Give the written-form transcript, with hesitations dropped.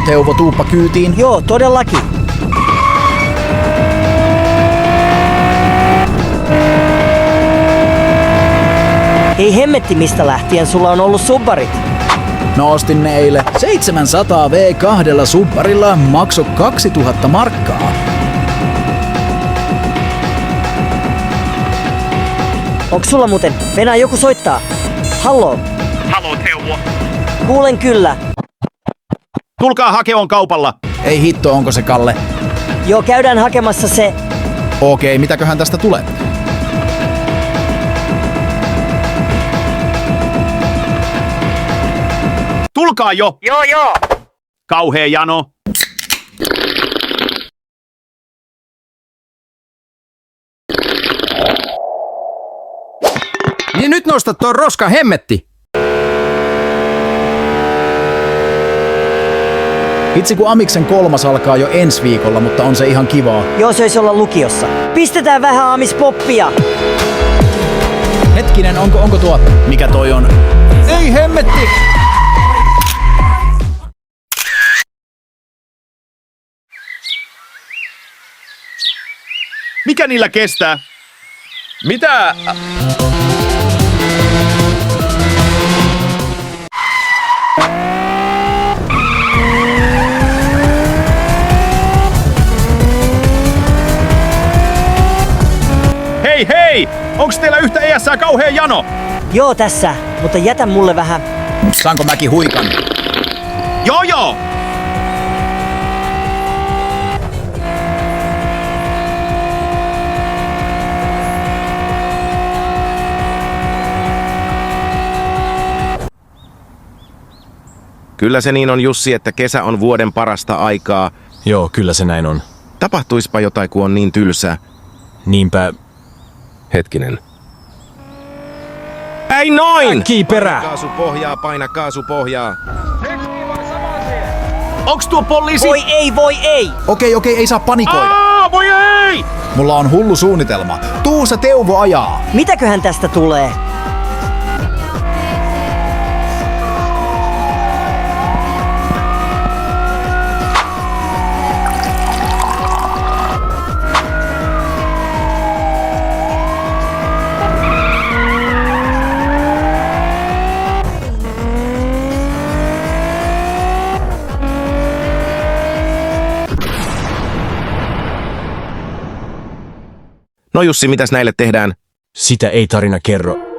Moro Teuvo, tuuppa kyytiin. Joo, todellakin. Ei hemmetti, mistä lähtien sulla on ollut subbarit. No ostin ne eilen 700 V2 subbarilla, makso 2000 markkaa. Onks sulla muuten? Venää joku soittaa. Halloo? Halo Teuvo. Kuulen kyllä. Tulkaa hakemaan kaupalla. Ei hitto, onko se Kalle? Joo, käydään hakemassa se. Okei, mitäköhän tästä tulee? Tulkaa jo. Joo. Kauhea jano. Niin nyt nosta tuo roska, hemmetti! Vitsi kun Amiksen 3 alkaa jo ensi viikolla, mutta on se ihan kivaa. Joo, se olisi olla lukiossa. Pistetään vähän aamispoppia. Hetkinen, onko tuo... Mikä toi on? Ei hemmetti! Mikä niillä kestää? Mitä? Hei! Onks teillä yhtä iässään kauhea jano? Joo, tässä. Mutta jätä mulle vähän. Saanko mäkin huikan? Joo! Kyllä se niin on, Jussi, että kesä on vuoden parasta aikaa. Joo, kyllä se näin on. Tapahtuispa jotain, kun on niin tylsää. Niinpä. Hetkinen. Ei noin! Äkkii perä! Paina kaasupohjaa. Onks tuo poliisi? Voi ei! Okei, ei saa panikoida. Voi ei! Mulla on hullu suunnitelma. Tuusa Teuvo ajaa. Mitäköhän tästä tulee? No Jussi, mitäs näille tehdään? Sitä ei tarina kerro.